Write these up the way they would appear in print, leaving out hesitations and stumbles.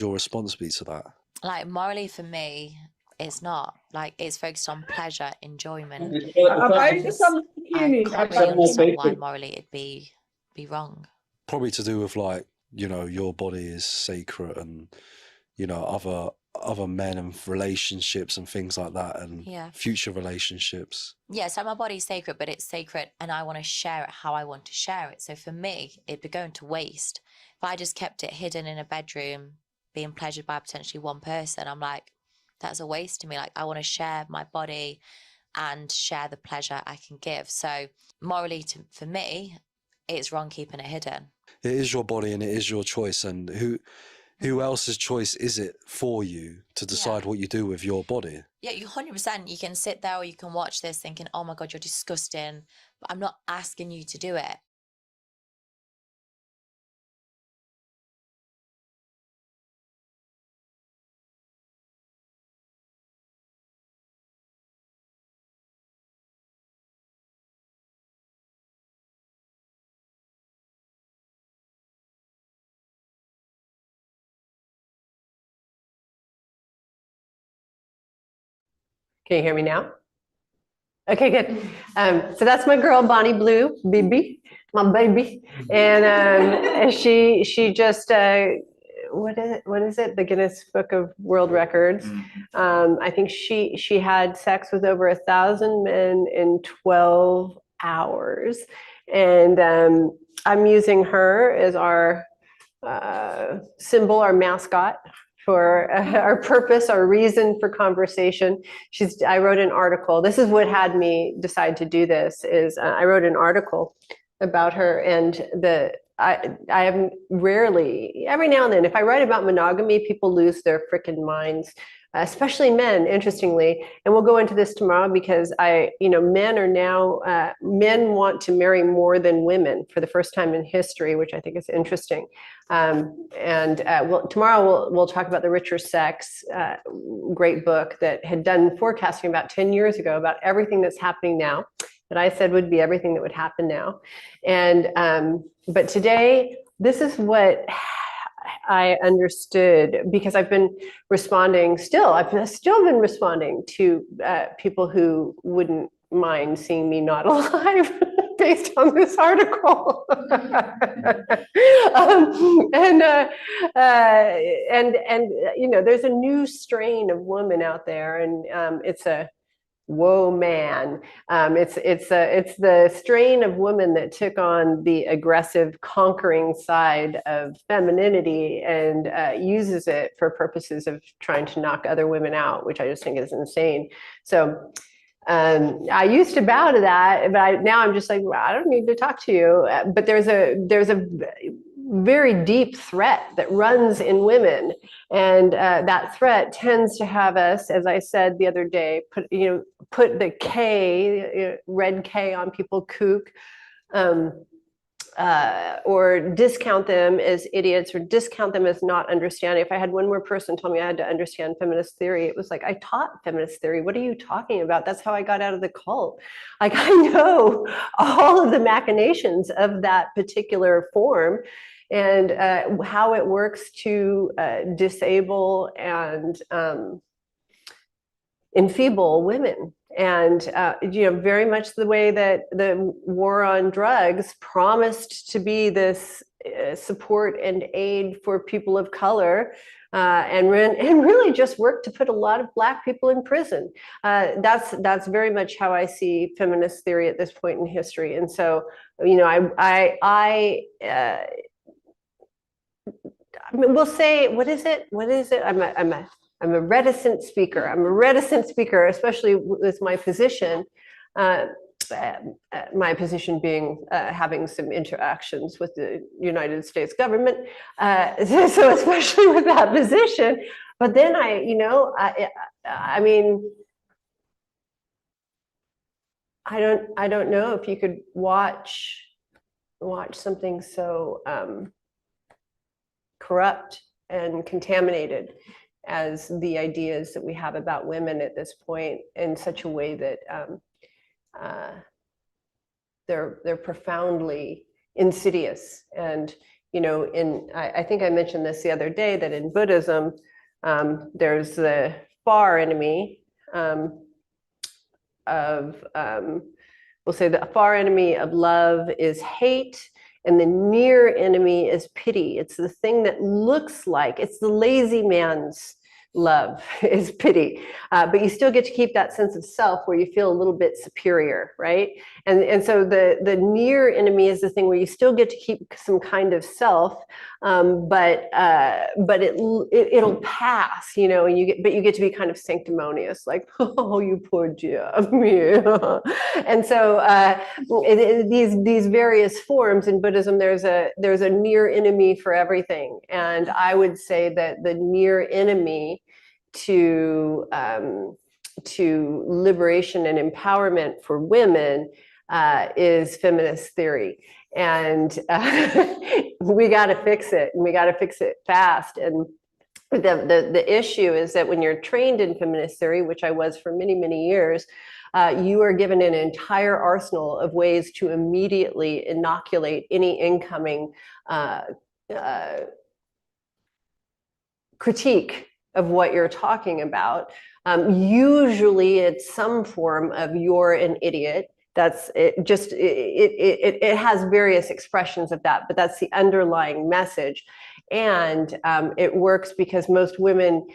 Your response be to that? Like, morally for me, it's not. Like, it's focused on pleasure, enjoyment. I can't really understand why morally it'd be wrong. Probably to do with, like, you know, your body is sacred, and, you know, other men and relationships and things like that, and future relationships. Yeah, so my body's sacred, but it's sacred and I want to share it how I want to share it. So for me, it'd be going to waste. If I just kept it hidden in a bedroom, being pleasured by potentially one person, I'm like, that's a waste to me. Like, I want to share my body and share the pleasure I can give. So morally, for me, it's wrong keeping it hidden. It is your body and it is your choice, and who else's choice is it for you to decide what you do with your body? Yeah, you 100%. You can sit there or you can watch this thinking, oh my God, you're disgusting. But I'm not asking you to do it. Can you hear me now? Okay, good. So that's my girl, Bonnie Blue, baby, my baby. And she just, what is it? The Guinness Book of World Records. I think she had sex with over 1,000 men in 12 hours. And I'm using her as our symbol, our mascot, for our purpose, our reason for conversation. I wrote an article. This is what had me decide to do this, is I wrote an article about her, and I am rarely, every now and then, if I write about monogamy, people lose their frickin' minds, especially men, interestingly. And we'll go into this tomorrow, because men are now, men want to marry more than women for the first time in history, which I think is interesting. Tomorrow we'll talk about The Richer Sex, great book that had done forecasting about 10 years ago about everything that's happening now, that I said would be everything that would happen now. But today, this is what I understood, because I've been responding I've still been responding to people who wouldn't mind seeing me not alive based on this article. There's a new strain of woman out there, and it's a whoa, man. It's the strain of woman that took on the aggressive, conquering side of femininity and uses it for purposes of trying to knock other women out, which I just think is insane. So I used to bow to that, but now I'm just like, well, I don't need to talk to you. But there's a very deep threat that runs in women, and that threat tends to have us, as I said the other day, put the K, red K on people, kook, or discount them as idiots, or discount them as not understanding. If I had one more person tell me I had to understand feminist theory, it was like, I taught feminist theory. What are you talking about? That's how I got out of the cult. Like, I know all of the machinations of that particular form, and how it works to disable and enfeeble women. And very much the way that the war on drugs promised to be this support and aid for people of color, and really just worked to put a lot of Black people in prison. That's very much how I see feminist theory at this point in history. And so, we'll say, what is it? I'm a reticent speaker. I'm a reticent speaker, especially with my position. My position being having some interactions with the United States government. So especially with that position. But then I don't know if you could watch something so corrupt and contaminated as the ideas that we have about women at this point, in such a way that they're profoundly insidious. And you know, I think I mentioned this the other day, that in Buddhism, there's the far enemy we'll say the far enemy of love is hate, and the near enemy is pity. It's the thing that looks like, it's the lazy man's love is pity, but you still get to keep that sense of self where you feel a little bit superior, right? And so the near enemy is the thing where you still get to keep some kind of self, but it'll pass, you know, and you get to be kind of sanctimonious, like, oh, you poor dear me. And so these various forms in Buddhism, there's a near enemy for everything, and I would say that the near enemy to liberation and empowerment for women is feminist theory. And we got to fix it, and we got to fix it fast. And the issue is that when you're trained in feminist theory, which I was for many, many years, you are given an entire arsenal of ways to immediately inoculate any incoming critique of what you're talking about. Usually it's some form of "you're an idiot." That's it. It has various expressions of that, but that's the underlying message. And it works because most women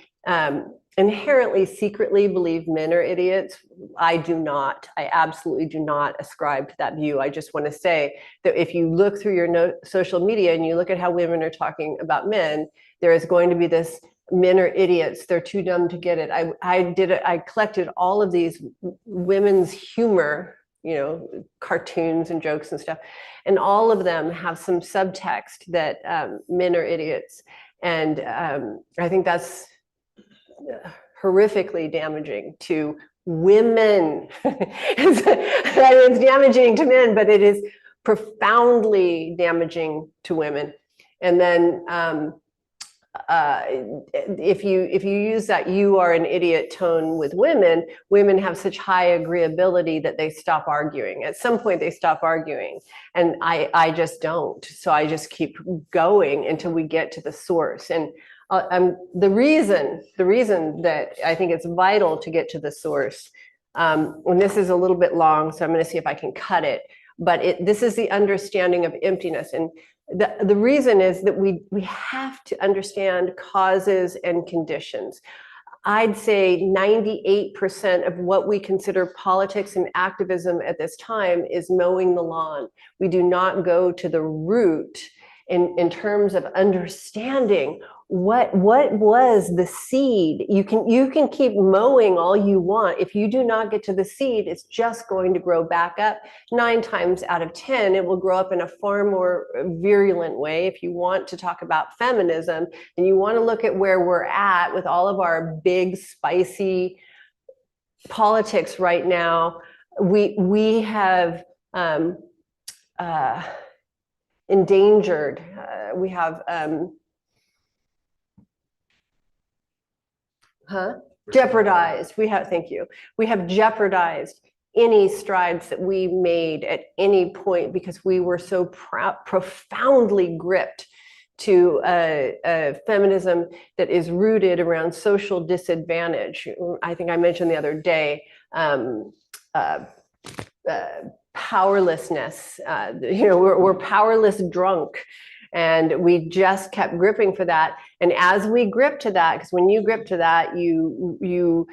inherently secretly believe men are idiots. I do not. I absolutely do not ascribe to that view. I just want to say that if you look through your social media and you look at how women are talking about men, there is going to be this "men are idiots, they're too dumb to get it." I collected all of these women's humor, you know, cartoons and jokes and stuff, and all of them have some subtext that men are idiots. And I think that's horrifically damaging to women. It's damaging to men, but it is profoundly damaging to women. And then if you use that "you are an idiot" tone with women, women have such high agreeability that they stop arguing. At some point they stop arguing, and I just don't. So I just keep going until we get to the source. And the reason that I think it's vital to get to the source, and this is a little bit long, so I'm going to see if I can cut it, but this is the understanding of emptiness. And the reason is that we have to understand causes and conditions. I'd say 98% of what we consider politics and activism at this time is mowing the lawn. We do not go to the root in terms of understanding what was the seed. You can keep mowing all you want. If you do not get to the seed, it's just going to grow back up. 9 times out of 10, it will grow up in a far more virulent way. If you want to talk about feminism, and you want to look at where we're at with all of our big, spicy politics right now, we have endangered, we have jeopardized. Thank you. We have jeopardized any strides that we made at any point because we were so profoundly gripped to a feminism that is rooted around social disadvantage. I think I mentioned the other day, powerlessness. We're powerless drunk. And we just kept gripping for that. And as we grip to that, because when you grip to that, you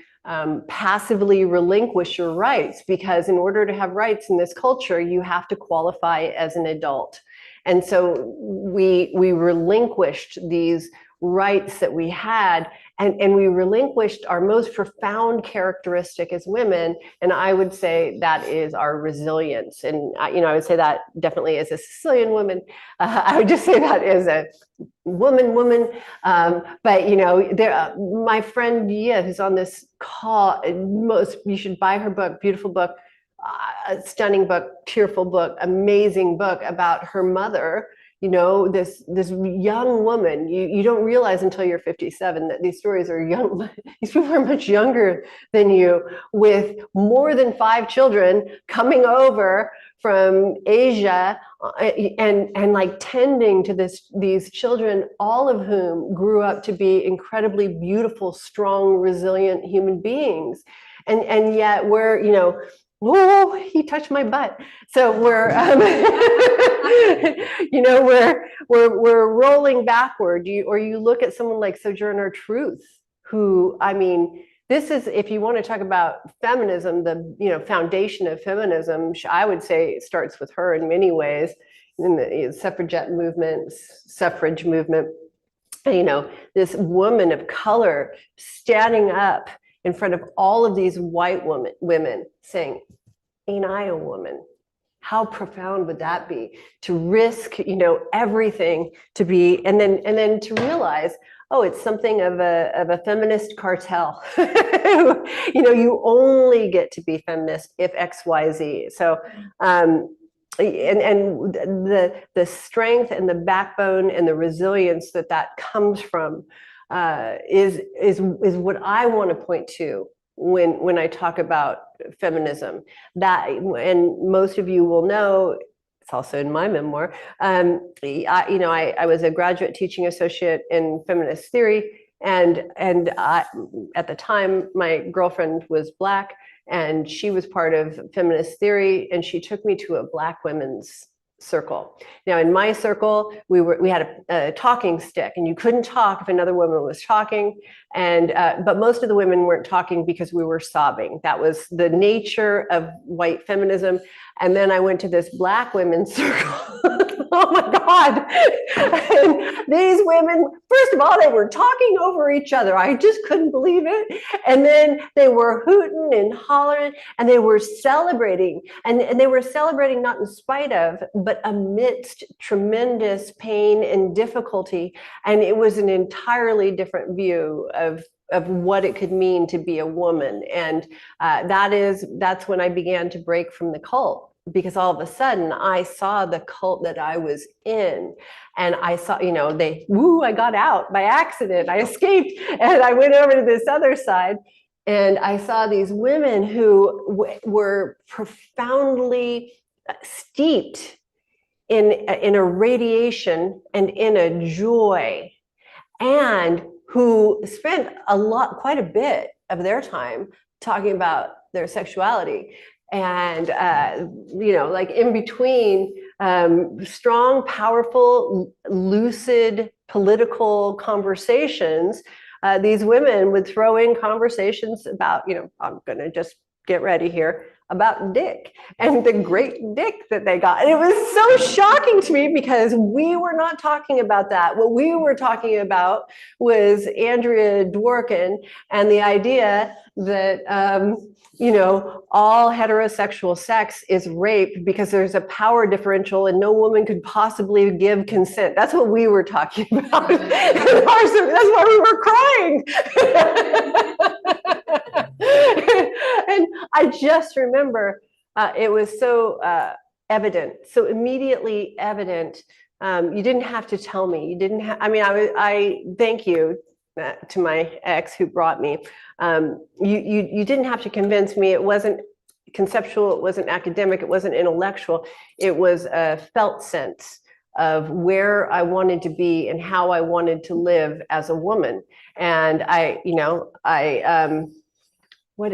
passively relinquish your rights, because in order to have rights in this culture, you have to qualify as an adult. And so we relinquished these rights that we had, and we relinquished our most profound characteristic as women. And I would say that is our resilience. And I would say that definitely as a Sicilian woman. I would just say that as a woman. But my friend Dia, who's on this call, you should buy her book, beautiful book, a stunning book, tearful book, amazing book about her mother, you know, this young woman. You don't realize until you're 57 that these stories are young. These people are much younger than you, with more than 5 children coming over from Asia, and like tending to these children, all of whom grew up to be incredibly beautiful, strong, resilient human beings. And yet we're, you know, oh, he touched my butt. So we're, you know, we're rolling backward. Or you look at someone like Sojourner Truth, who, I mean, this is, if you want to talk about feminism, the, you know, foundation of feminism, I would say it starts with her in many ways, in the suffrage movement. You know, this woman of color standing up in front of all of these white women saying, ain't I a woman? How profound would that be, to risk, you know, everything to be, and then to realize, oh, it's something of a feminist cartel. You know, you only get to be feminist if X, Y, Z. So, and the strength and the backbone and the resilience that comes from is what I want to point to when I talk about feminism. That, and most of you will know, it's also in my memoir. I was a graduate teaching associate in feminist theory, and at the time, my girlfriend was Black, and she was part of feminist theory, and she took me to a Black women's circle. Now, in my circle, we had a talking stick, and you couldn't talk if another woman was talking. And but most of the women weren't talking because we were sobbing. That was the nature of white feminism. And then I went to this Black women's circle. Oh my God. And these women, first of all, they were talking over each other. I just couldn't believe it. And then they were hooting and hollering, and they were celebrating. And they were celebrating not in spite of, but amidst tremendous pain and difficulty. And it was an entirely different view of what it could mean to be a woman. And that's when I began to break from the cult. Because all of a sudden I saw the cult that I was in, and I saw, you know, I got out by accident. I escaped, and I went over to this other side, and I saw these women who were profoundly steeped in a radiation and in a joy, and who spent quite a bit of their time talking about their sexuality. And, you know, like in between strong, powerful, lucid political conversations, these women would throw in conversations about, you know, I'm going to just get ready here, about dick and the great dick that they got. And it was so shocking to me, because we were not talking about that. What we were talking about was Andrea Dworkin and the idea that, you know, all heterosexual sex is rape because there's a power differential and no woman could possibly give consent. That's what we were talking about. That's why we were crying. And I just remember it was so evident, so immediately evident. You didn't have to tell me. You didn't have, I mean, I thank you to my ex who brought me. You didn't have to convince me. It wasn't conceptual, it wasn't academic, it wasn't intellectual. It was a felt sense of where I wanted to be and how I wanted to live as a woman. And what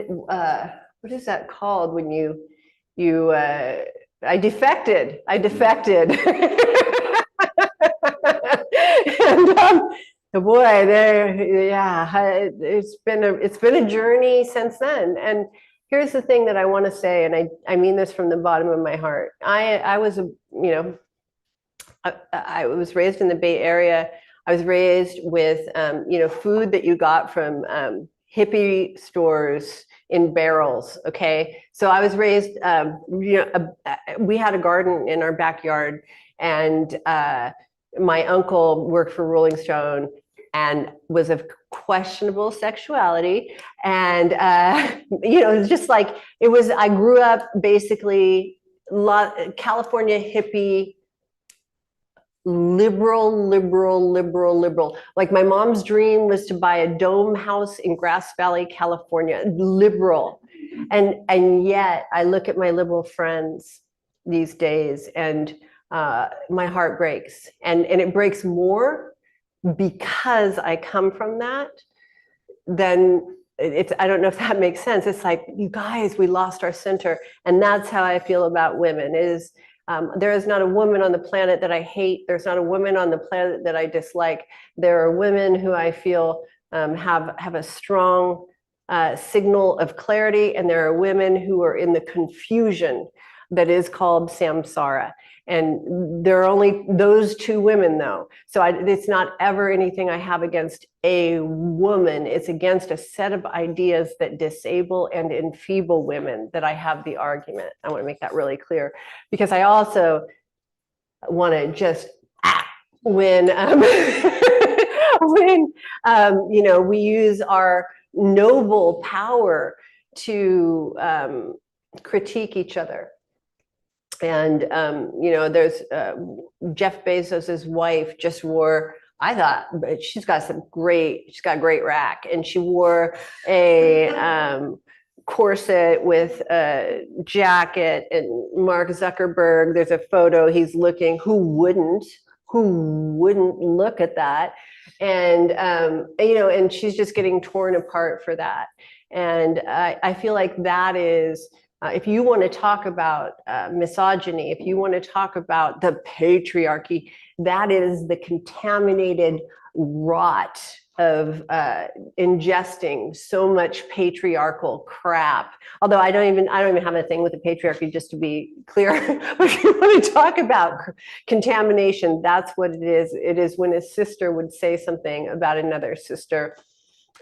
is that called when I defected. And boy, it's been a journey since then. And here's the thing that I want to say, and I mean this from the bottom of my heart. I was raised in the Bay Area. I was raised with food that you got from hippie stores in barrels. Okay, so I was raised. We had a garden in our backyard, and my uncle worked for Rolling Stone and was of questionable sexuality. And, just like it was, I grew up basically California hippie liberal. Like my mom's dream was to buy a dome house in Grass Valley, California. Liberal. And yet I look at my liberal friends these days and my heart breaks. And it breaks more because I come from that than I don't know if that makes sense. It's like, you guys, we lost our center. And that's how I feel about women is there is not a woman on the planet that I hate. There's not a woman on the planet that I dislike. There are women who I feel have a strong signal of clarity. And there are women who are in the confusion that is called samsara. And there are only those two women, though. So it's not ever anything I have against a woman. It's against a set of ideas that disable and enfeeble women that I have the argument. I want to make that really clear, because I also want to just when we use our noble power to critique each other. And, there's Jeff Bezos's wife just wore, I thought, but she's got great rack. And she wore a corset with a jacket, and Mark Zuckerberg, there's a photo, he's looking, who wouldn't look at that? And, and she's just getting torn apart for that. And I feel like that is, if you want to talk about misogyny, if you want to talk about the patriarchy, that is the contaminated rot of ingesting so much patriarchal crap. Although I don't even have a thing with the patriarchy, just to be clear. If you want to talk about contamination, that's what it is. It is when a sister would say something about another sister,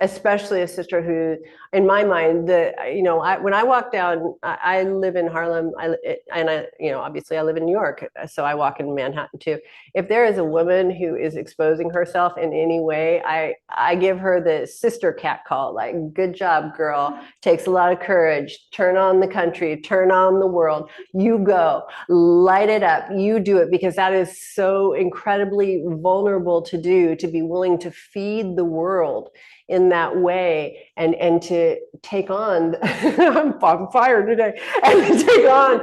especially a sister who, in my mind, when I walk down, I live in Harlem, obviously I live in New York, so I walk in Manhattan too. If there is a woman who is exposing herself in any way, I give her the sister cat call, like, good job, girl. Takes a lot of courage. Turn on the country, turn on the world. You go, light it up, you do it, because that is so incredibly vulnerable to do, to be willing to feed the world in that way, and to take on, I'm on fire today, and to take on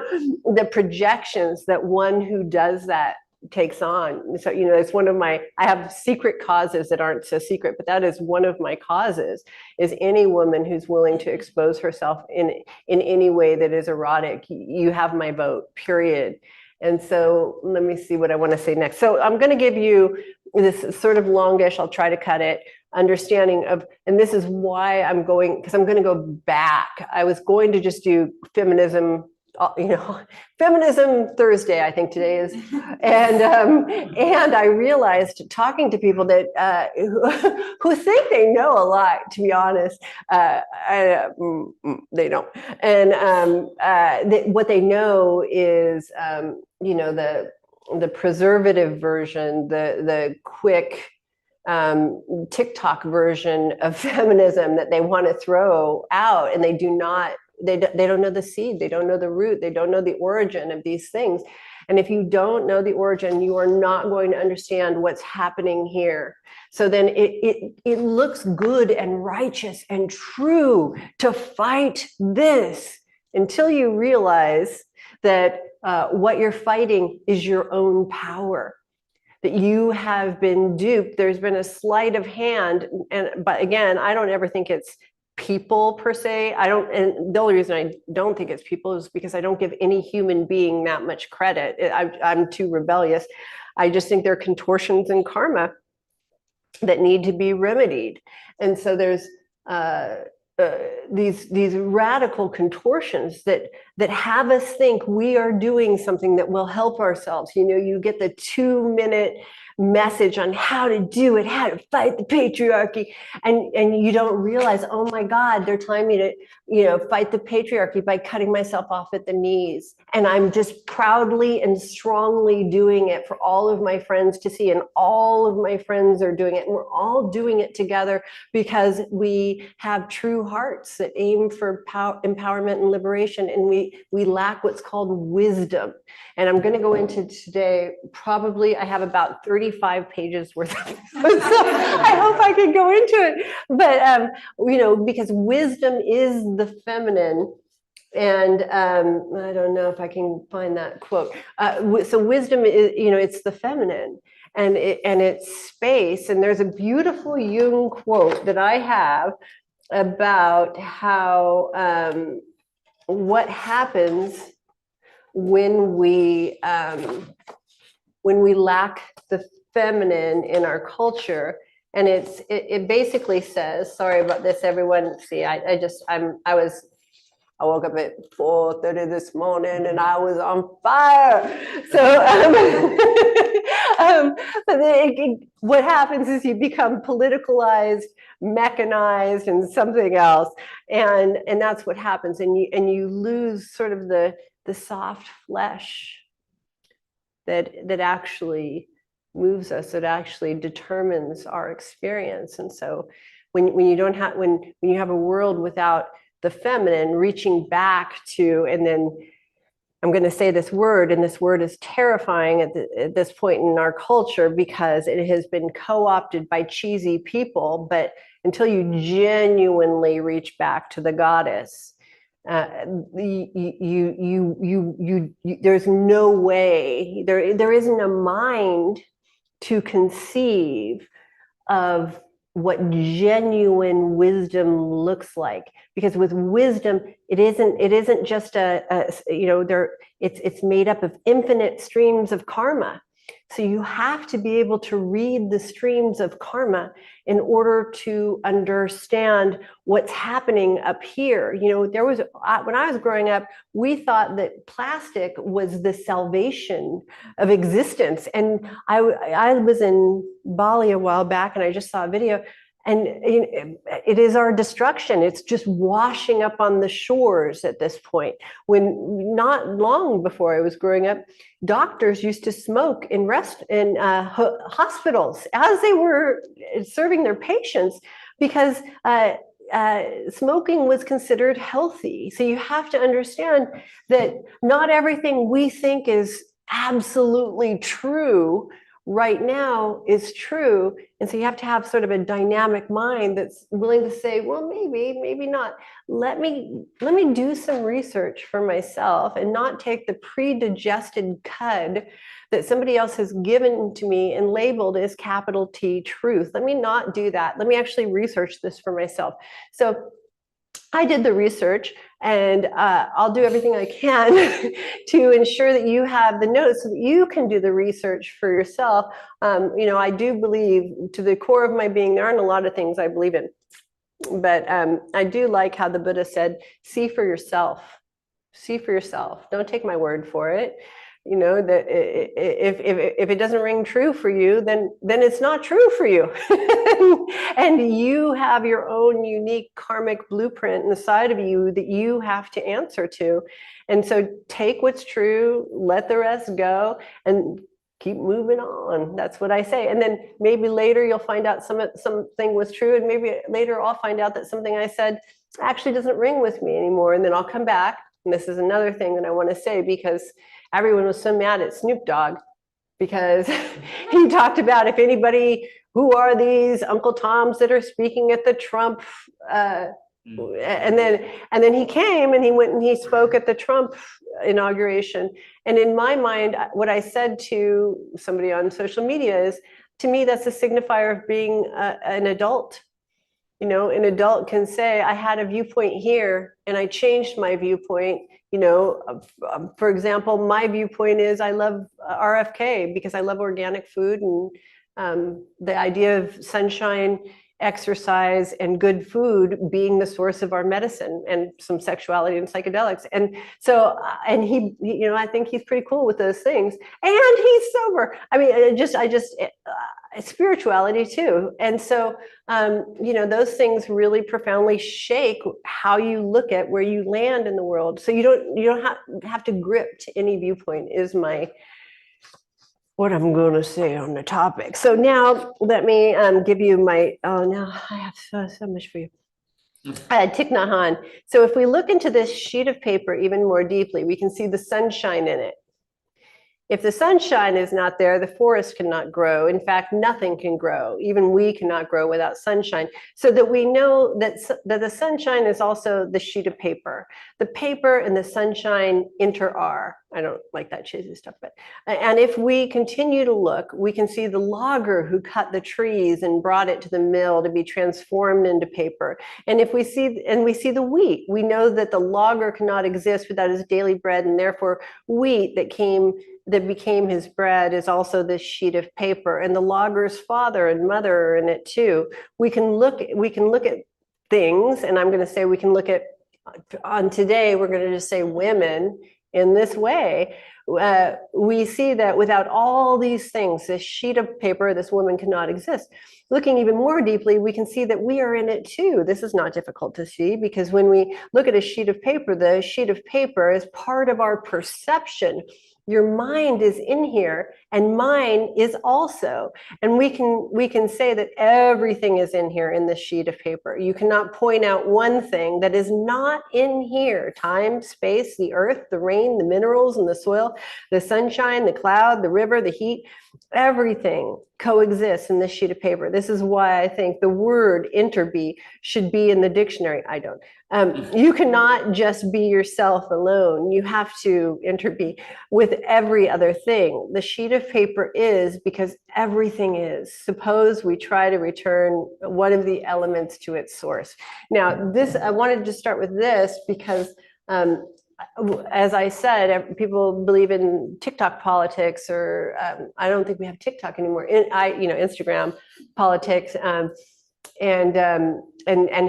the projections that one who does that takes on. So, it's one of I have secret causes that aren't so secret, but that is one of my causes, is any woman who's willing to expose herself in any way that is erotic. You have my vote, period. And so let me see what I want to say next. So I'm going to give you this sort of longish, I'll try to cut it, understanding of, and this is why I'm going, because I'm going to go back. I was going to just do feminism, Feminism Thursday, I think today is, and I realized, talking to people that who think they know a lot, to be honest, they don't, and what they know is, the preservative version, the quick TikTok version of feminism that they want to throw out, and they don't know the seed, they don't know the root, they don't know the origin of these things. And if you don't know the origin, you are not going to understand what's happening here. So then it looks good and righteous and true to fight this, until you realize that what you're fighting is your own power, that you have been duped. There's been a sleight of hand, but again, I don't ever think it's people per se. And the only reason I don't think it's people is because I don't give any human being that much credit. I'm too rebellious. I just think there are contortions in karma that need to be remedied. And so there's these radical contortions that have us think we are doing something that will help ourselves. You get the 2-minute message on how to do it, how to fight the patriarchy, and you don't realize, oh my God, they're telling me to fight the patriarchy by cutting myself off at the knees, and I'm just proudly and strongly doing it for all of my friends to see, and all of my friends are doing it, and we're all doing it together because we have true true hearts that aim for empowerment and liberation, and we lack what's called wisdom. And I'm going to go into today, probably I have about 35 pages worth of so I hope I can go into it. But, you know, because wisdom is the feminine. And I don't know if I can find that quote. So wisdom is, you know, it's the feminine, and it's space. And there's a beautiful Jung quote that I have about how what happens when we lack the feminine in our culture. And it basically says, sorry about this, everyone. See, I woke up at 4:30 this morning and I was on fire. So what happens is you become politicalized, mechanized, and something else. And that's what happens. And you lose sort of the soft flesh that actually moves us, that actually determines our experience. And so when you have a world without the feminine reaching back to, and then I'm going to say this word, and this word is terrifying at this point in our culture because it has been co-opted by cheesy people. But until you genuinely reach back to the goddess, there's no way, there isn't a mind to conceive of what genuine wisdom looks like. Because with wisdom, it isn't just it's made up of infinite streams of karma. So you have to be able to read the streams of karma in order to understand what's happening up here. You know, when I was growing up, we thought that plastic was the salvation of existence. And I was in Bali a while back, and I just saw a video. And it is our destruction. It's just washing up on the shores at this point. When not long before I was growing up, doctors used to smoke in hospitals as they were serving their patients because smoking was considered healthy. So you have to understand that not everything we think is absolutely true right now is true. And so you have to have sort of a dynamic mind that's willing to say, well, maybe not. Let me do some research for myself and not take the pre-digested cud that somebody else has given to me and labeled as capital T truth. Let me not do that. Let me actually research this for myself. So I did the research, and I'll do everything I can to ensure that you have the notes so that you can do the research for yourself. You know, I do believe, to the core of my being, there aren't a lot of things I believe in, but I do like how the Buddha said, see for yourself. See for yourself. Don't take my word for it. You know, that if it doesn't ring true for you, then it's not true for you. And you have your own unique karmic blueprint inside of you that you have to answer to. And so take what's true, let the rest go, and keep moving on. That's what I say. And then maybe later you'll find out something was true, and maybe later I'll find out that something I said actually doesn't ring with me anymore. And then I'll come back. And this is another thing that I want to say, because everyone was so mad at Snoop Dogg because he talked about, if anybody, who are these Uncle Toms that are speaking at the Trump, and then he came and he went and he spoke at the Trump inauguration. And in my mind, what I said to somebody on social media is, to me, that's a signifier of being an adult. You know, an adult can say, I had a viewpoint here and I changed my viewpoint. You know, for example, my viewpoint is I love RFK because I love organic food, and the idea of sunshine, exercise, and good food being the source of our medicine, and some sexuality and psychedelics. And so, and he, you know, I think he's pretty cool with those things. And he's sober. I mean, spirituality too. And so, you know, those things really profoundly shake how you look at where you land in the world. So you don't have to grip to any viewpoint, is what I'm going to say on the topic. So now let me give you my, now I have so much for you. Thich Nhat Hanh. So if we look into this sheet of paper even more deeply, we can see the sunshine in it. If the sunshine is not there, the forest cannot grow. In fact, nothing can grow. Even we cannot grow without sunshine. So that we know that the sunshine is also the sheet of paper. The paper and the sunshine inter-are. I don't like that cheesy stuff, but and if we continue to look, we can see the logger who cut the trees and brought it to the mill to be transformed into paper. And if we see the wheat, we know that the logger cannot exist without his daily bread, and therefore wheat that became his bread is also this sheet of paper, and the logger's father and mother are in it too. We can look at things, and I'm going to say we can look at, on today, we're going to just say women in this way. We see that without all these things, this sheet of paper, this woman cannot exist. Looking even more deeply, we can see that we are in it too. This is not difficult to see, because when we look at a sheet of paper, the sheet of paper is part of our perception. Your mind is in here, and mine is also. And we can say that everything is in here in this sheet of paper. You cannot point out one thing that is not in here. Time, space, the earth, the rain, the minerals and the soil, the sunshine, the cloud, the river, the heat, everything coexists in this sheet of paper. This is why I think the word interbe should be in the dictionary. I don't. You cannot just be yourself alone. You have to interbe with every other thing. The sheet of paper is because everything is. Suppose we try to return one of the elements to its source. Now, I wanted to start with this because as I said, people believe in TikTok politics, or I don't think we have TikTok anymore. Instagram politics, and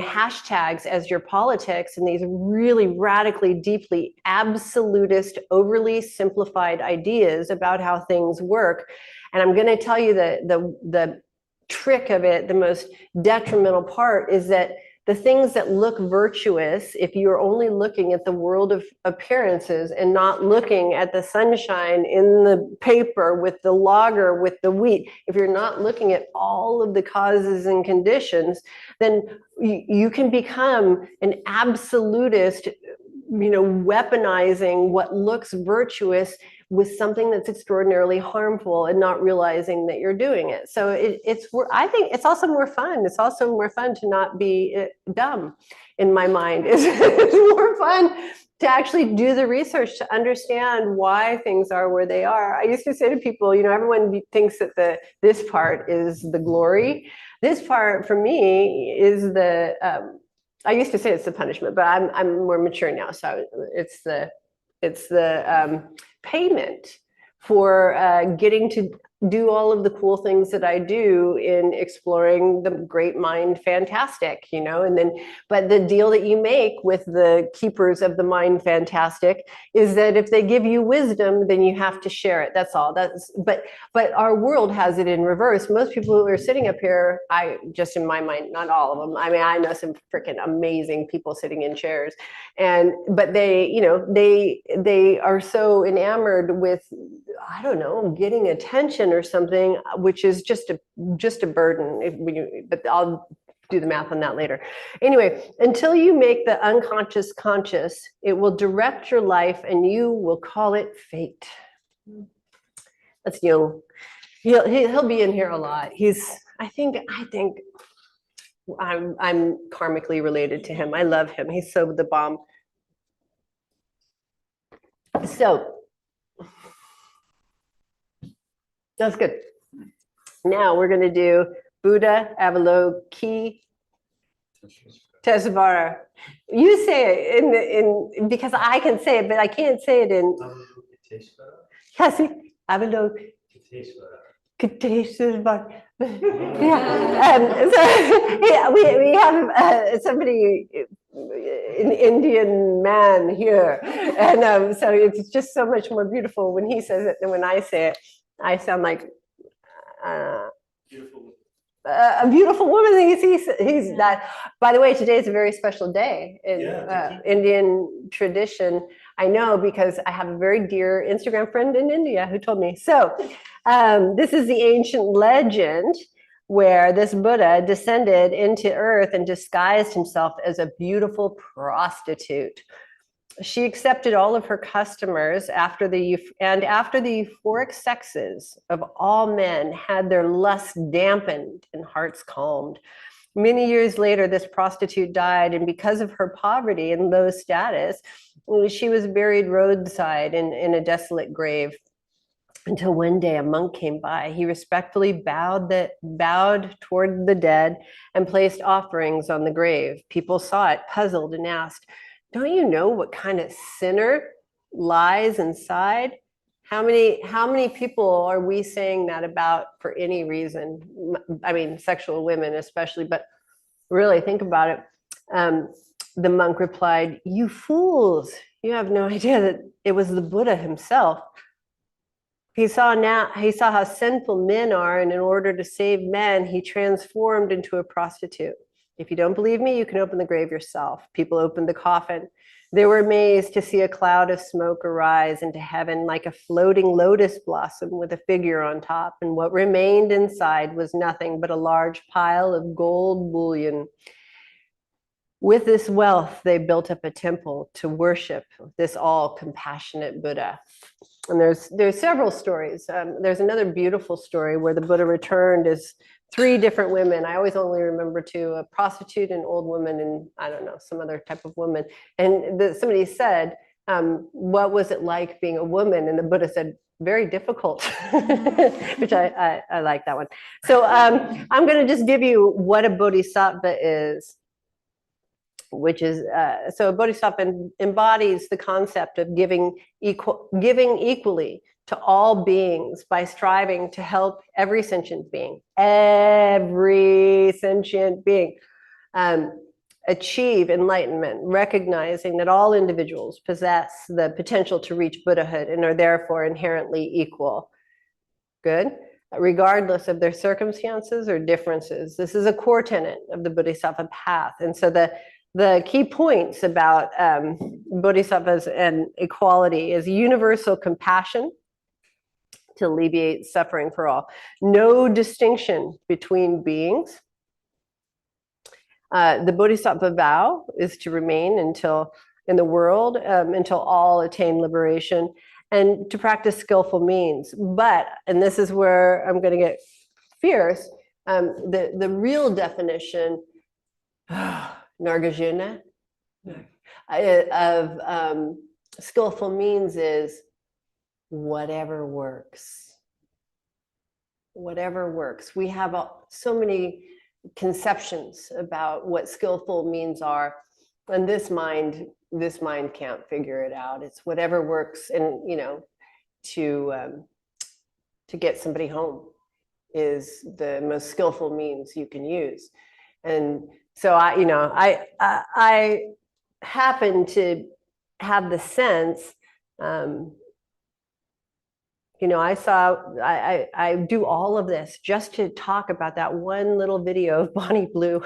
hashtags as your politics, and these really radically, deeply absolutist, overly simplified ideas about how things work. And I'm going to tell you that the trick of it, the most detrimental part, is that the things that look virtuous, if you're only looking at the world of appearances and not looking at the sunshine in the paper with the logger, with the wheat, if you're not looking at all of the causes and conditions, then you can become an absolutist, weaponizing what looks virtuous with something that's extraordinarily harmful and not realizing that you're doing it. So I think it's also more fun. It's also more fun to not be dumb, in my mind. It's more fun to actually do the research, to understand why things are where they are. I used to say to people, everyone thinks that this part is the glory. This part for me is the, I used to say it's the punishment, but I'm more mature now. So it's the payment for getting to do all of the cool things that I do in exploring the great mind fantastic, but the deal that you make with the keepers of the mind fantastic is that if they give you wisdom, then you have to share it. That's all. But our world has it in reverse. Most people who are sitting up here, just in my mind, not all of them. I mean, I know some freaking amazing people sitting in chairs, but they are so enamored with, I don't know, getting attention or something, which is just a burden. But I'll do the math on that later. Anyway, until you make the unconscious conscious, it will direct your life, and you will call it fate. That's Jung. He'll be in here a lot. I think I'm karmically related to him. I love him. He's so the bomb. So that's good. Now we're going to do Buddha Avalokiteshvara. You say it in because I can say it, but I can't say it in. Avalokiteshvara. Yeah. We have somebody, an Indian man here, and so it's just so much more beautiful when he says it than when I say it. I sound like a beautiful woman. He's that. By the way, today is a very special day in Indian tradition. I know because I have a very dear Instagram friend in India who told me. So this is the ancient legend where this Buddha descended into earth and disguised himself as a beautiful prostitute. She accepted all of her customers after the euphoric sexes of all men had their lust dampened and hearts calmed. Many years later, this prostitute died, and because of her poverty and low status, she was buried roadside in a desolate grave. Until one day a monk came by. He respectfully bowed toward the dead and placed offerings on the grave. People saw it, puzzled, and asked, "Don't you know what kind of sinner lies inside?" How many people are we saying that about for any reason? I mean, sexual women especially, but really think about it. The monk replied, "You fools, you have no idea that it was the Buddha himself. He saw how sinful men are, and in order to save men, he transformed into a prostitute. If you don't believe me, you can open the grave yourself." People opened the coffin. They were amazed to see a cloud of smoke arise into heaven like a floating lotus blossom with a figure on top. And what remained inside was nothing but a large pile of gold bullion. With this wealth, they built up a temple to worship this all-compassionate Buddha. And there's several stories. There's another beautiful story where the Buddha returned as 3 different women. I always only remember 2, a prostitute, an old woman, and I don't know, some other type of woman. And somebody said, what was it like being a woman? And the Buddha said, very difficult, which I like that one. So I'm going to just give you what a Bodhisattva is, which is, so a Bodhisattva embodies the concept of giving equally to all beings by striving to help every sentient being achieve enlightenment, recognizing that all individuals possess the potential to reach Buddhahood and are therefore inherently equal. Good? Regardless of their circumstances or differences. This is a core tenet of the Bodhisattva path. And so the key points about bodhisattvas and equality is universal compassion to alleviate suffering for all. No distinction between beings. The bodhisattva vow is to remain in the world until all attain liberation, and to practice skillful means. But, and this is where I'm going to get fierce, the real definition, Nargajuna, of skillful means is whatever works. Whatever works. We have so many conceptions about what skillful means are, and this mind can't figure it out. It's whatever works, and to get somebody home is the most skillful means you can use. And so I happen to have the sense, I do all of this just to talk about that one little video of Bonnie Blue.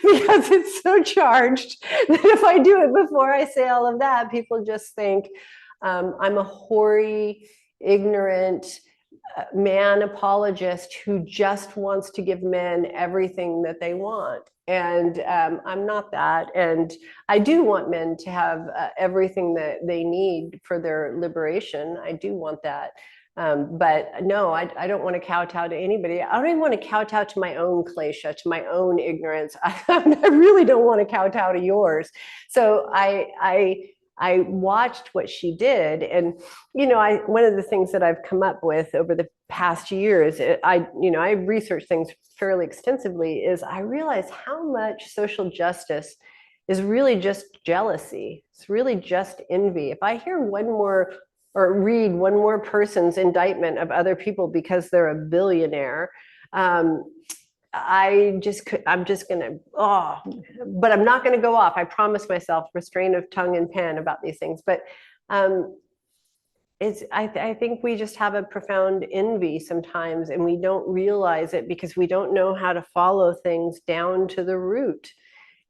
Because it's so charged that if I do it before I say all of that, people just think I'm a hoary, ignorant man apologist who just wants to give men everything that they want. And I'm not that. And I do want men to have everything that they need for their liberation. I do want that. But no, I don't want to kowtow to anybody. I don't even want to kowtow to my own klesha, to my own ignorance. I really don't want to kowtow to yours. So I watched what she did, and one of the things that I've come up with over the past years, I researched things fairly extensively, is I realized how much social justice is really just jealousy. It's really just envy. If I hear one more or read one more person's indictment of other people because they're a billionaire, I'm just gonna, but I'm not gonna go off. I promise myself restraint of tongue and pen about these things. But I think we just have a profound envy sometimes, and we don't realize it because we don't know how to follow things down to the root.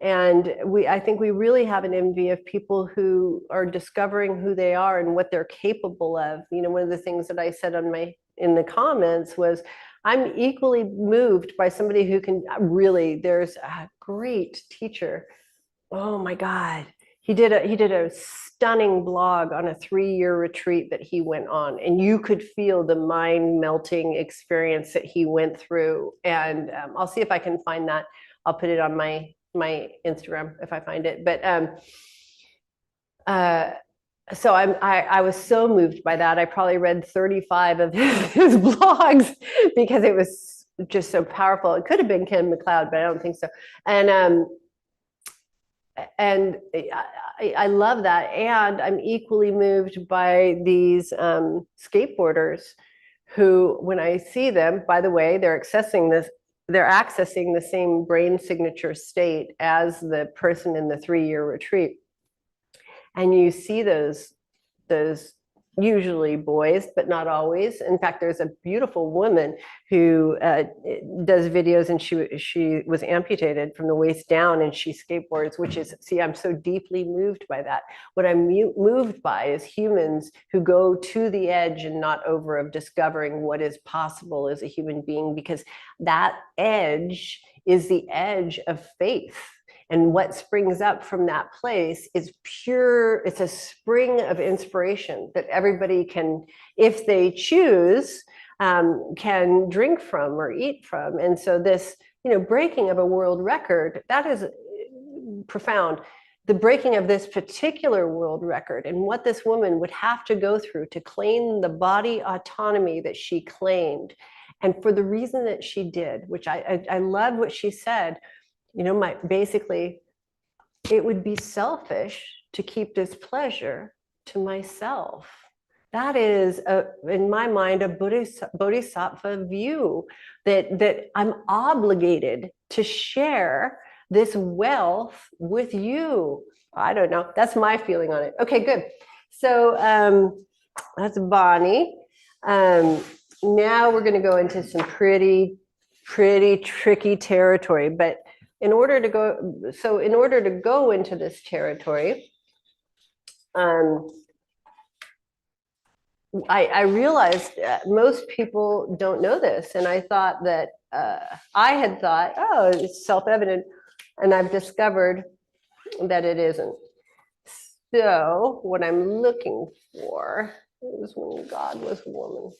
And I think we really have an envy of people who are discovering who they are and what they're capable of. One of the things that I said in the comments was, I'm equally moved by somebody who can really, there's a great teacher. Oh my God. He did a stunning blog on a 3-year retreat that he went on, and you could feel the mind melting experience that he went through. And I'll see if I can find that. I'll put it on my Instagram if I find it. But so I was so moved by that. I probably read 35 of his blogs because it was just so powerful. It could have been Ken McLeod, but I don't think so. And I love that. And I'm equally moved by these skateboarders who, when I see them, by the way, they're accessing the same brain signature state as the person in the 3-year retreat. And you see those usually boys, but not always. In fact, there's a beautiful woman who does videos, and she was amputated from the waist down, and she skateboards, which is, see, I'm so deeply moved by that. What I'm moved by is humans who go to the edge and not over of discovering what is possible as a human being, because that edge is the edge of faith. And what springs up from that place is pure, it's a spring of inspiration that everybody can, if they choose, can drink from or eat from. And so this, breaking of a world record, that is profound. The breaking of this particular world record and what this woman would have to go through to claim the body autonomy that she claimed. And for the reason that she did, which I love what she said, basically, it would be selfish to keep this pleasure to myself. That is, in my mind, a Bodhisattva view that I'm obligated to share this wealth with you. I don't know. That's my feeling on it. Okay, good. So that's Bonnie. Now we're going to go into some pretty tricky territory, but in order to go into this territory, I realized most people don't know this, and I thought that I had thought, oh, it's self-evident, and I've discovered that it isn't. So what I'm looking for is when God was a woman.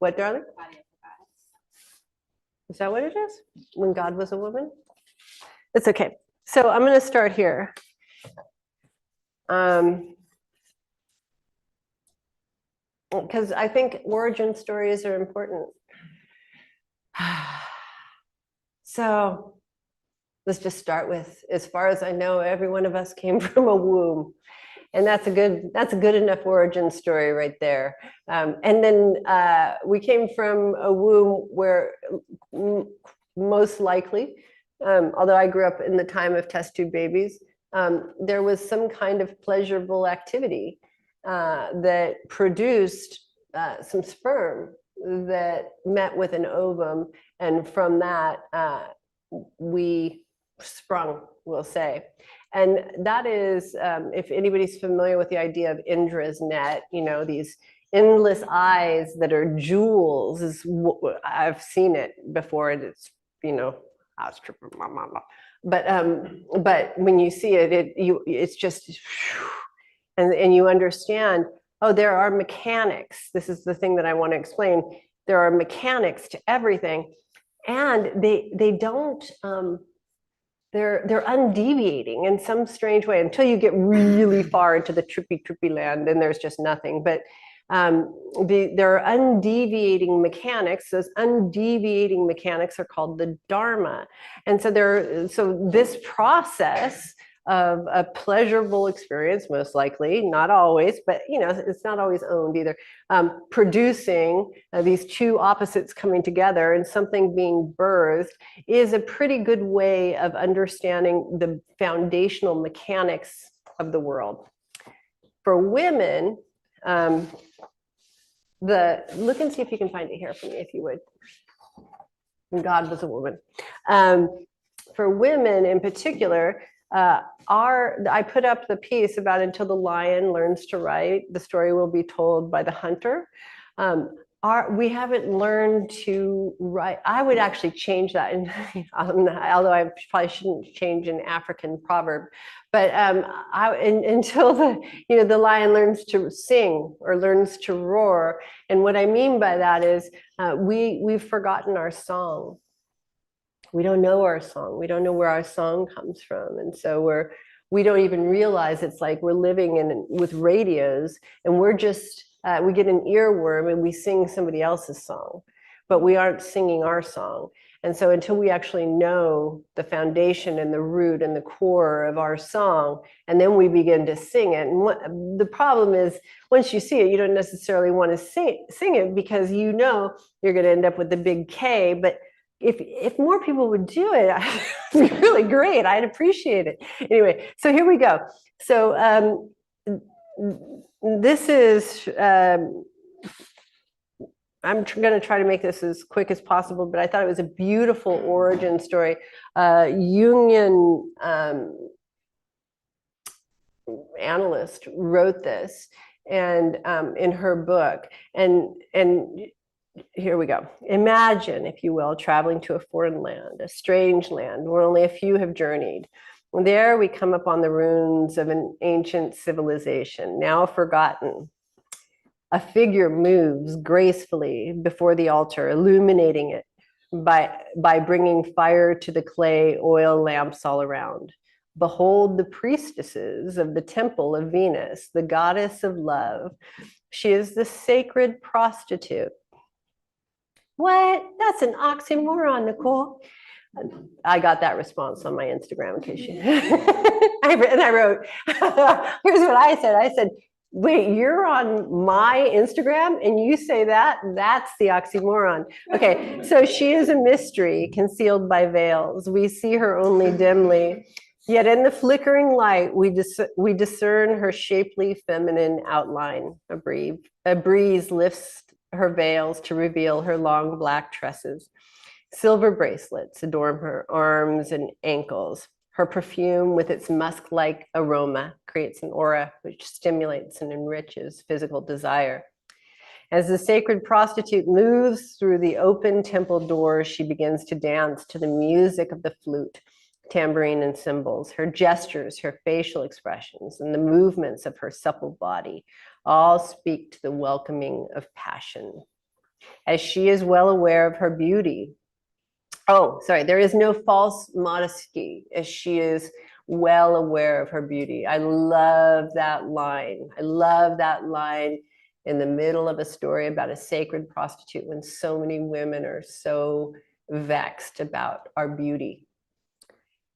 What, darling? Is that what it is? When God was a woman? It's okay. So I'm going to start here. Because I think origin stories are important. So let's just start with, as far as I know, every one of us came from a womb. And that's a good enough origin story right there. And then we came from a womb where most likely, although I grew up in the time of test tube babies, there was some kind of pleasurable activity that produced some sperm that met with an ovum. And from that, we sprung, we'll say. And that is, if anybody's familiar with the idea of Indra's net, these endless eyes that are jewels, I've seen it before, and it's, I was tripping my mama. But when you see it, it's just, and you understand, oh, there are mechanics. This is the thing that I want to explain. There are mechanics to everything, and they don't. They're undeviating in some strange way until you get really far into the trippy land, and there's just nothing. But there are undeviating mechanics. Those undeviating mechanics are called the Dharma. And so this process of a pleasurable experience, most likely, not always, but it's not always owned either, producing these two opposites coming together and something being birthed is a pretty good way of understanding the foundational mechanics of the world. For women, look and see if you can find it here for me, if you would. When God was a woman. For women in particular, I put up the piece about until the lion learns to write, the story will be told by the hunter. We haven't learned to write. I would actually change that, although I probably shouldn't change an African proverb. But until the lion learns to sing or learns to roar, and what I mean by that is we've forgotten our song. We don't know our song. We don't know where our song comes from, and so we don't even realize it's like we're living with radios, and we're just. We get an earworm and we sing somebody else's song, but we aren't singing our song. And so until we actually know the foundation and the root and the core of our song, and then we begin to sing it. And the problem is, once you see it, you don't necessarily want to sing it because you know you're going to end up with the big K. But if more people would do it, it'd be really great. I'd appreciate it. Anyway, so here we go. So this is, I'm going to try to make this as quick as possible, but I thought it was a beautiful origin story. Jungian analyst wrote this and in her book. And here we go. Imagine, if you will, traveling to a foreign land, a strange land where only a few have journeyed. There we come upon the ruins of an ancient civilization, now forgotten. A figure moves gracefully before the altar, illuminating it by bringing fire to the clay oil lamps all around. Behold the priestesses of the temple of Venus, the goddess of love. She is the sacred prostitute. What? That's an oxymoron, Nicole. I got that response on my Instagram in case you. And I wrote, here's what I said. I said, wait, you're on my Instagram and you say that? That's the oxymoron. Okay, so she is a mystery concealed by veils. We see her only dimly. Yet in the flickering light, we discern her shapely feminine outline. A breeze lifts her veils to reveal her long black tresses. Silver bracelets adorn her arms and ankles. Her perfume, with its musk-like aroma, creates an aura which stimulates and enriches physical desire. As the sacred prostitute moves through the open temple doors, she begins to dance to the music of the flute, tambourine, and cymbals. Her gestures, her facial expressions, and the movements of her supple body all speak to the welcoming of passion. As she is well aware of her beauty, there is no false modesty, as she is well aware of her beauty. I love that line. I love that line in the middle of a story about a sacred prostitute when so many women are so vexed about our beauty.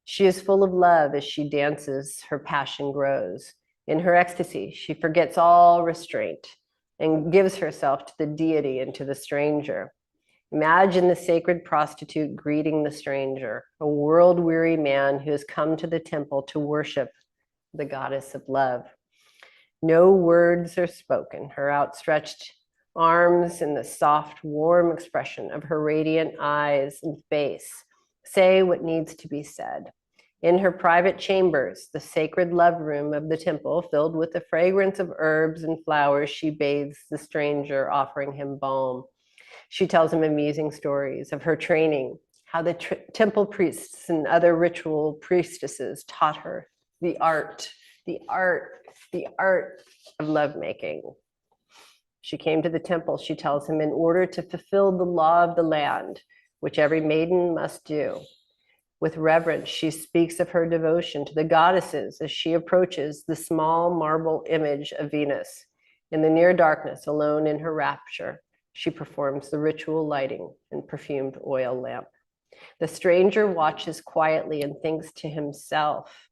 She is full of love as she dances, her passion grows. In her ecstasy, she forgets all restraint and gives herself to the deity and to the stranger. Imagine the sacred prostitute greeting the stranger, a world-weary man who has come to the temple to worship the goddess of love. No words are spoken. Her outstretched arms and the soft, warm expression of her radiant eyes and face say what needs to be said. In her private chambers, the sacred love room of the temple, filled with the fragrance of herbs and flowers, she bathes the stranger, offering him balm. She tells him amusing stories of her training, how the temple priests and other ritual priestesses taught her the art of lovemaking. She came to the temple, she tells him, in order to fulfill the law of the land, which every maiden must do. With reverence, she speaks of her devotion to the goddesses as she approaches the small marble image of Venus. In the near darkness, alone in her rapture, she performs the ritual lighting and perfumed oil lamp. The stranger watches quietly and thinks to himself,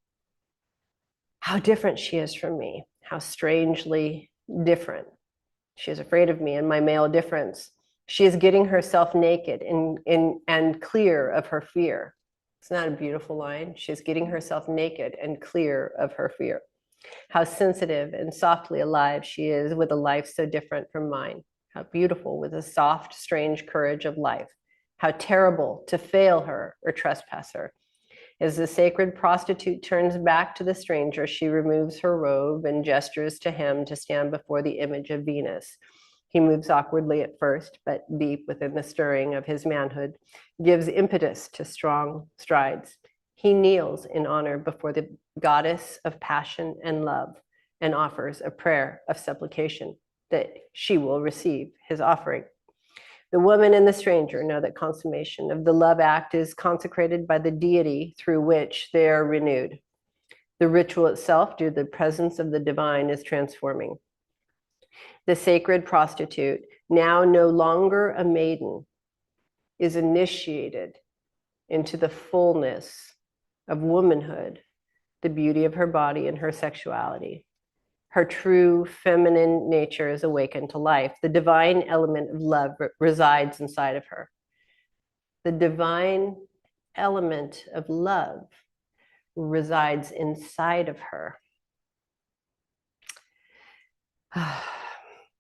how different she is from me, how strangely different. She is afraid of me and my male difference. She is getting herself naked and clear of her fear. Isn't that a beautiful line? She's getting herself naked and clear of her fear. How sensitive and softly alive she is with a life so different from mine. How beautiful with the soft, strange courage of life. How terrible to fail her or trespass her. As the sacred prostitute turns back to the stranger, she removes her robe and gestures to him to stand before the image of Venus. He moves awkwardly at first, but deep within the stirring of his manhood, gives impetus to strong strides. He kneels in honor before the goddess of passion and love and offers a prayer of supplication that she will receive his offering. The woman and the stranger know that consummation of the love act is consecrated by the deity through which they are renewed. The ritual itself, due to the presence of the divine, is transforming. The sacred prostitute, now no longer a maiden, is initiated into the fullness of womanhood, the beauty of her body and her sexuality. Her true feminine nature is awakened to life. The divine element of love resides inside of her. The divine element of love resides inside of her.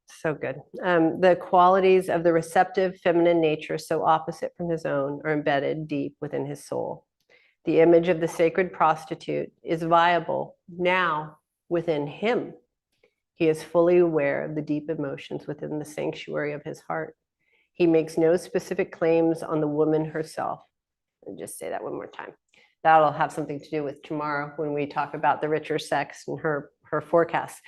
So good. The qualities of the receptive feminine nature, so opposite from his own, are embedded deep within his soul. The image of the sacred prostitute is viable now within him. He is fully aware of the deep emotions within the sanctuary of his heart. He makes no specific claims on the woman herself. I'll just say that one more time. That'll have something to do with tomorrow when we talk about the richer sex and her forecasts.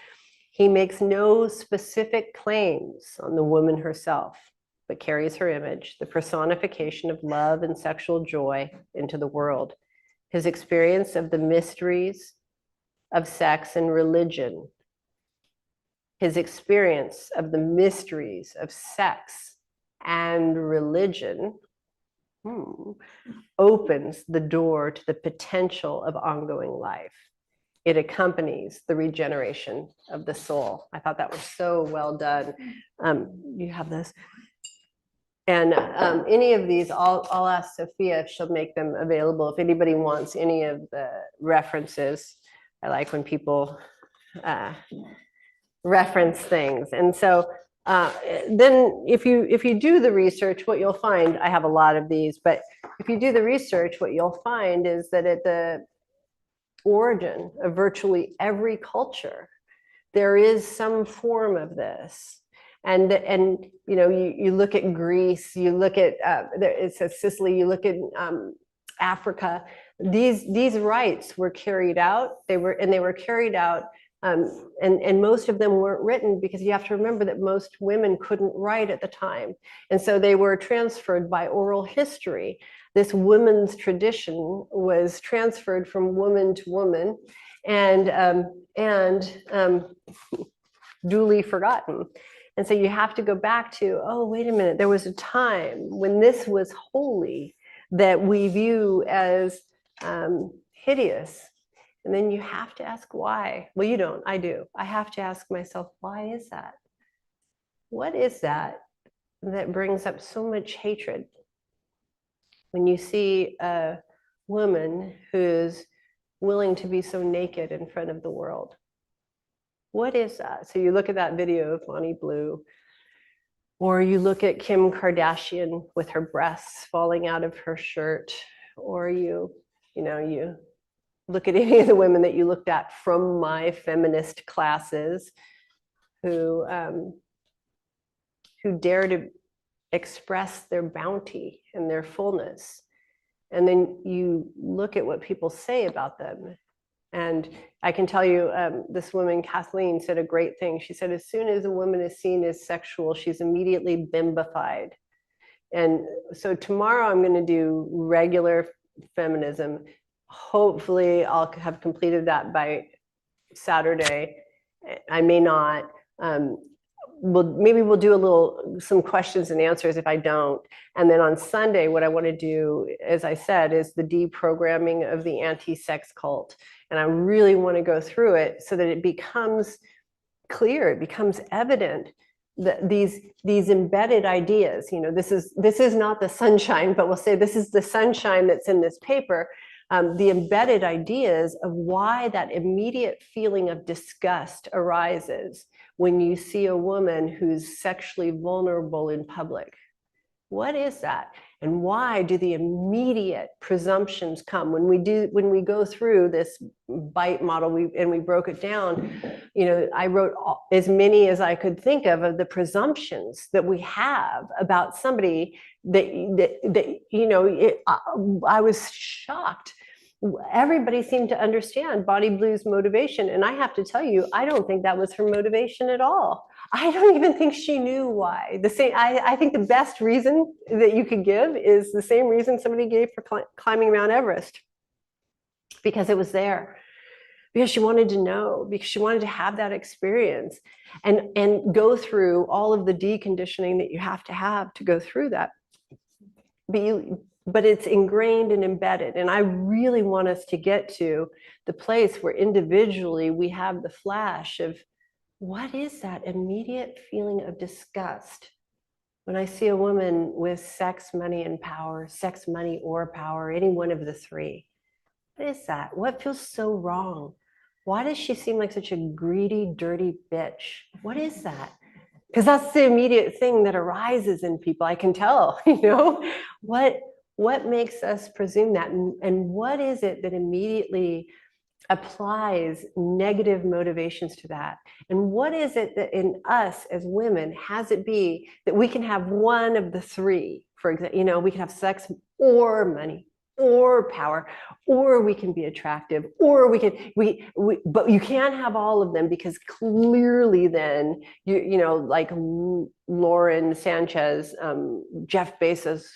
He makes no specific claims on the woman herself, but carries her image, the personification of love and sexual joy, into the world. His experience of the mysteries of sex and religion, his experience of the mysteries of sex and religion opens the door to the potential of ongoing life. It accompanies the regeneration of the soul. I thought that was so well done. You have this. And any of these, I'll ask Sophia if she'll make them available. If anybody wants any of the references, I like when people reference things. And so then if you do the research, what you'll find, I have a lot of these, but if you do the research, what you'll find is that at the origin of virtually every culture, there is some form of this. And you know, you look at Greece, you look at it says Sicily, you look at Africa. These rites were carried out. They were carried out, and most of them weren't written, because you have to remember that most women couldn't write at the time, and so they were transferred by oral history. This women's tradition was transferred from woman to woman, and duly forgotten. And so you have to go back to, oh, wait a minute, there was a time when this was holy that we view as hideous. And then you have to ask why. Well, you don't, I do. I have to ask myself, why is that? What is that that brings up so much hatred? When you see a woman who's willing to be so naked in front of the world, what is that? So you look at that video of Bonnie Blue, or you look at Kim Kardashian with her breasts falling out of her shirt, or you look at any of the women that you looked at from my feminist classes who dare to express their bounty and their fullness. And then you look at what people say about them. And I can tell you, this woman, Kathleen, said a great thing. She said, as soon as a woman is seen as sexual, she's immediately bimbified. And so tomorrow I'm going to do regular feminism. Hopefully I'll have completed that by Saturday. I may not. Maybe we'll do some questions and answers if I don't. And then on Sunday, what I want to do, as I said, is the deprogramming of the anti-sex cult. And I really want to go through it so that it becomes clear, it becomes evident that these embedded ideas, you know, this is not the sunshine, but we'll say this is the sunshine that's in this paper. The embedded ideas of why that immediate feeling of disgust arises when you see a woman who's sexually vulnerable in public. What is that? And why do the immediate presumptions come when we go through this bite model? We broke it down. I wrote as many as I could think of the presumptions that we have about somebody that I was shocked. Everybody seemed to understand Bonnie Blue's motivation, and I have to tell you, I don't think that was her motivation at all. I don't even think she knew why. I think the best reason that you could give is the same reason somebody gave for climbing Mount Everest, because it was there, because she wanted to know, because she wanted to have that experience and go through all of the deconditioning that you have to go through that. But it's ingrained and embedded. And I really want us to get to the place where individually we have the flash of, what is that immediate feeling of disgust when I see a woman with sex, money, and power, sex, money, or power, any one of the three? What is that? What feels so wrong? Why does she seem like such a greedy, dirty bitch? What is that? Because that's the immediate thing that arises in people. I can tell, what makes us presume that? And what is it that immediately applies negative motivations to that? And what is it that in us as women has it be that we can have one of the three? For example, we can have sex or money or power, or we can be attractive, or but you can't have all of them, because clearly then like Lauren Sanchez, Jeff Bezos'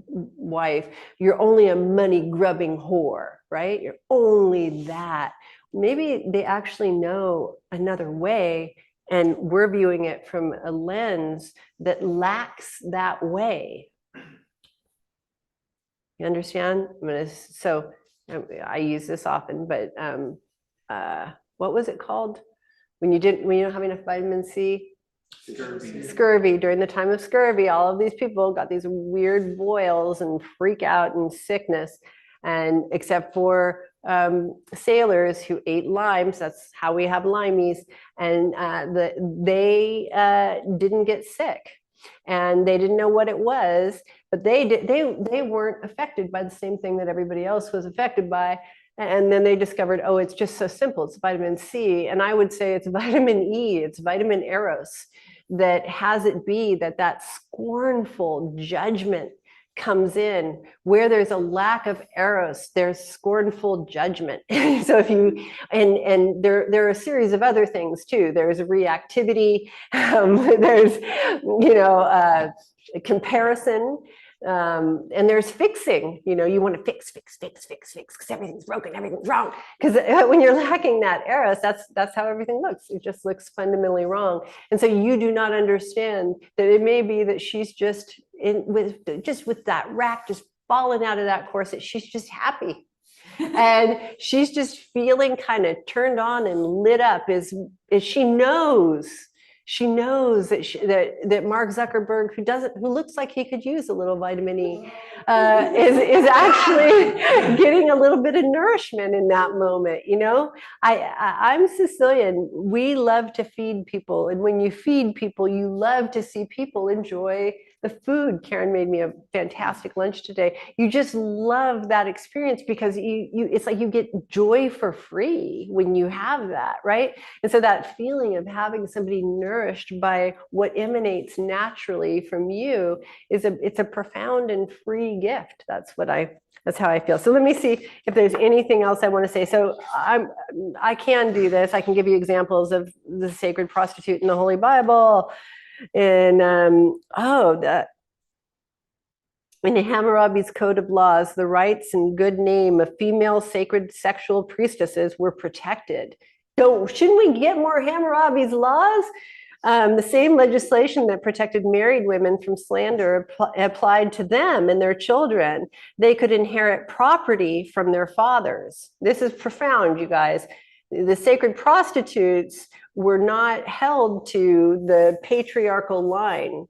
wife, you're only a money grubbing whore, right? You're only that. Maybe they actually know another way, and we're viewing it from a lens that lacks that way. You understand? I use this often, but what was it called when you don't have enough vitamin C? Scurvy. During the time of scurvy, all of these people got these weird boils and freak out and sickness, and except for sailors who ate limes. That's how we have limeys, and they didn't get sick, and they didn't know what it was, but they weren't affected by the same thing that everybody else was affected by. And then they discovered, oh, it's just so simple. It's vitamin C. And I would say it's vitamin E. It's vitamin Eros that has it be that scornful judgment comes in. Where there's a lack of Eros, there's scornful judgment. So if you, and there are a series of other things too. There's reactivity. There's, comparison. And there's fixing, you want to fix, because everything's broken, everything's wrong. Because when you're lacking that Eros, that's how everything looks. It just looks fundamentally wrong. And so you do not understand that it may be that she's just with that rack, just falling out of that corset. She's just happy. And she's just feeling kind of turned on and lit up as she knows that Mark Zuckerberg, who looks like he could use a little vitamin E, is actually getting a little bit of nourishment in that moment. I'm Sicilian. We love to feed people, and when you feed people, you love to see people enjoy the food. Karen made me a fantastic lunch today. You just love that experience because it's like you get joy for free when you have that, right? And so that feeling of having somebody nourished by what emanates naturally from you it's a profound and free gift. That's how I feel. So let me see if there's anything else I want to say. So I can do this. I can give you examples of the sacred prostitute in the Holy Bible. And in Hammurabi's Code of Laws, the rights and good name of female sacred sexual priestesses were protected. So shouldn't we get more Hammurabi's laws? The same legislation that protected married women from slander applied to them and their children. They could inherit property from their fathers. This is profound, you guys. The sacred prostitutes were not held to the patriarchal line.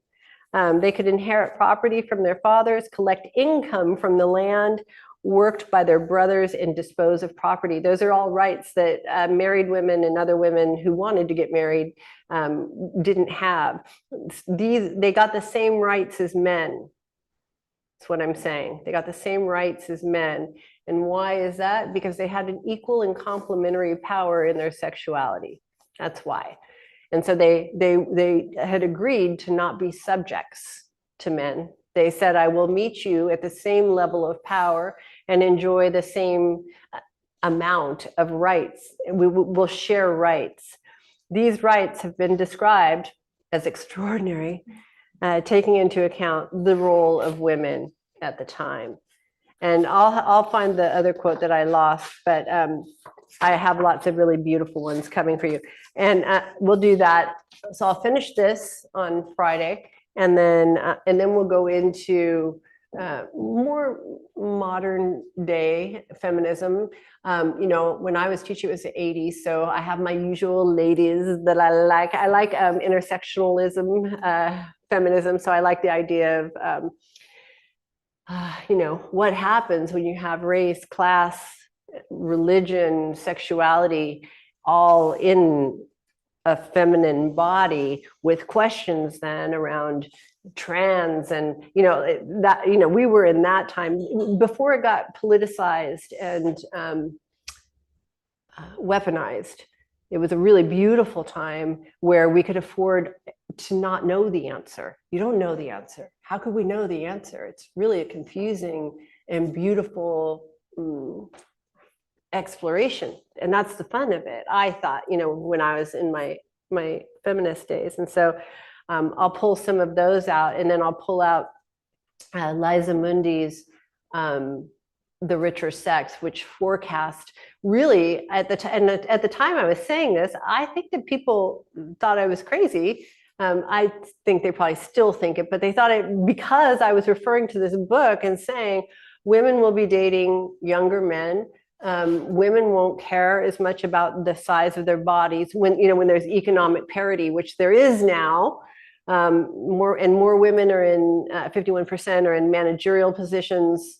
They could inherit property from their fathers, collect income from the land, worked by their brothers, and disposed of property. Those are all rights that married women and other women who wanted to get married didn't have. They got the same rights as men. That's what I'm saying. They got the same rights as men. And why is that? Because they had an equal and complementary power in their sexuality. That's why. And so they had agreed to not be subjects to men. They said, I will meet you at the same level of power and enjoy the same amount of rights. We will share rights. These rights have been described as extraordinary, taking into account the role of women at the time. And I'll find the other quote that I lost, but I have lots of really beautiful ones coming for you. And we'll do that. So I'll finish this on Friday. And then we'll go into more modern day feminism. When I was teaching, it was the 80s. So I have my usual ladies that I like. I like intersectionalism, feminism. So I like the idea of, what happens when you have race, class, religion, sexuality, all in a feminine body, with questions then around trans and we were in that time before it got politicized and weaponized. It was a really beautiful time where we could afford to not know the answer. You don't know the answer. How could we know the answer? It's really a confusing and beautiful exploration. And that's the fun of it, I thought, when I was in my feminist days. And so I'll pull some of those out, and then I'll pull out Liza Mundy's The Richer Sex, which forecast really at the time I was saying this, I think that people thought I was crazy. I think they probably still think it, but they thought it because I was referring to this book and saying women will be dating younger men. Women won't care as much about the size of their bodies when there's economic parity, which there is now. More women are in 51% are in managerial positions.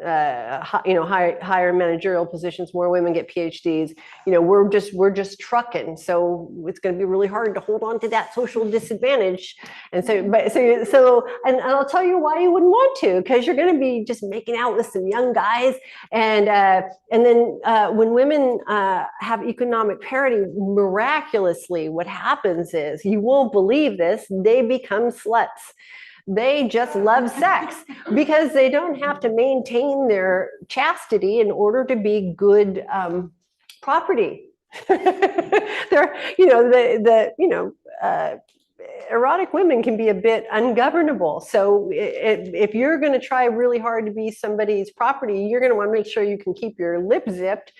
Higher managerial positions, more women get PhDs. We're just trucking, so it's going to be really hard to hold on to that social disadvantage. And and I'll tell you why you wouldn't want to, because you're going to be just making out with some young guys, and then when women have economic parity, miraculously, what happens is, you won't believe this, they become sluts. They just love sex because they don't have to maintain their chastity in order to be good property. Erotic women can be a bit ungovernable. So if you're going to try really hard to be somebody's property, you're going to want to make sure you can keep your lip zipped.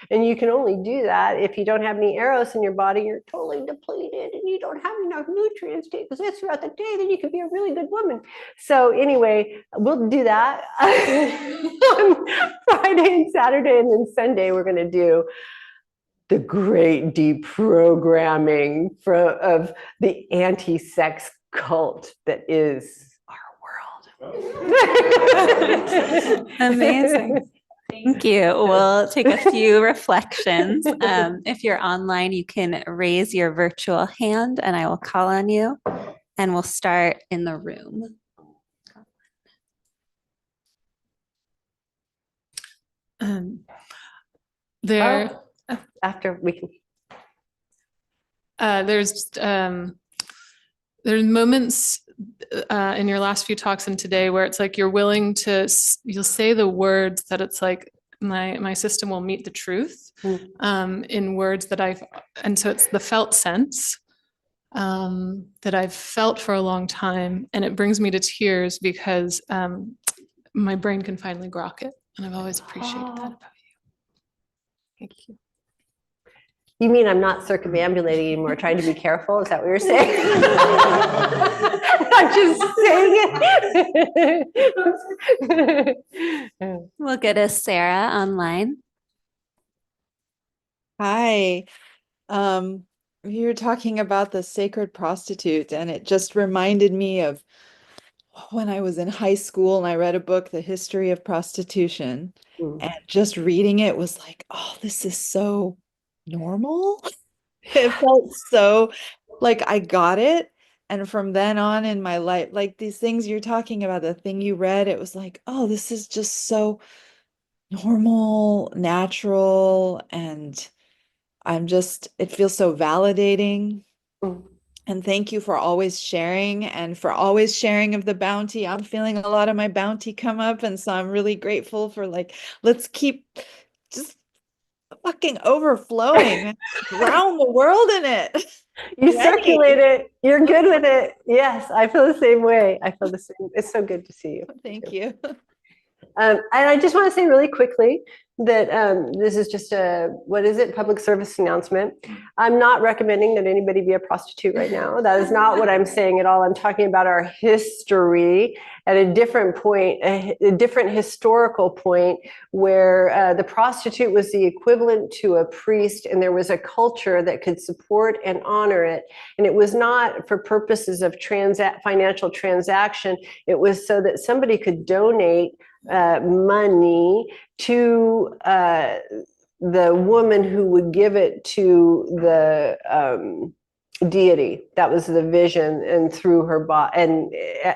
And you can only do that if you don't have any Eros in your body, you're totally depleted and you don't have enough nutrients to exist throughout the day, then you can be a really good woman. So anyway, we'll do that on Friday and Saturday, and then Sunday we're going to do the great deprogramming of the anti-sex cult that is our world. Amazing. Thank you. We'll take a few reflections. If you're online, you can raise your virtual hand and I will call on you, and we'll start in the room. After we can. There's moments in your last few talks and today where it's like you'll say the words that it's like my system will meet the truth in words that and so it's the felt sense that I've felt for a long time, and it brings me to tears because my brain can finally grok it, and I've always appreciated that about you. Thank you. You mean I'm not circumambulating anymore, trying to be careful? Is that what you're saying? I'm just saying it. We'll get a Sarah online. Hi. You were talking about the sacred prostitute, and it just reminded me of when I was in high school and I read a book, The History of Prostitution, Mm. and just reading it was like, oh, this is so normal. It felt so like I got it. And from then on in my life, like these things you're talking about, the thing you read, it was like, oh, this is just so normal, natural, and it feels so validating. Mm. And thank you for always sharing and for always sharing of the bounty. I'm feeling a lot of my bounty come up. And so I'm really grateful for like, let's keep just fucking overflowing, drown the world in it. You Ready. circulate it. You're good with it. Yes, I feel the same way. I feel the same. It's so good to see you. Thank you. And I just want to say really quickly that this is just public service announcement. I'm not recommending that anybody be a prostitute right now. That is not what I'm saying at all. I'm talking about our history at a different point, a different historical point where the prostitute was the equivalent to a priest, and there was a culture that could support and honor it. And it was not for purposes of financial transaction. It was so that somebody could donate money to the woman who would give it to the deity. That was the vision, and through her body,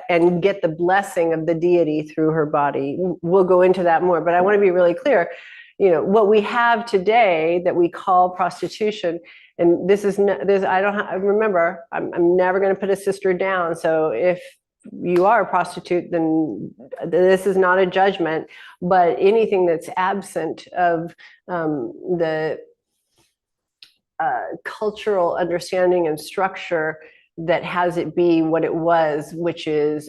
and get the blessing of the deity through her body. We'll go into that more, but I want to be really clear. You know, what we have today that we call prostitution, and this is remember, I'm never going to put a sister down. So if you are a prostitute, then this is not a judgment, but anything that's absent of the cultural understanding and structure that has it be what it was, which is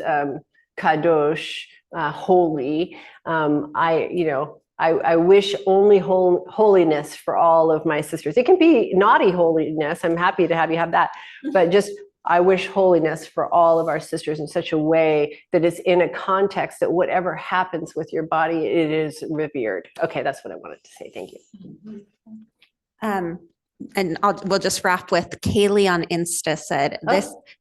kadosh, holy. I wish only holiness for all of my sisters. It can be naughty holiness. I'm happy to have you have that, but just I wish holiness for all of our sisters in such a way that it's in a context that whatever happens with your body, it is revered. Okay, that's what I wanted to say. Thank you. And we'll just wrap with Kaylee on Insta said,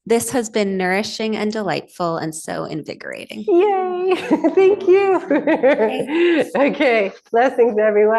this has been nourishing and delightful and so invigorating. Yay! Thank you. Okay, blessings, everyone.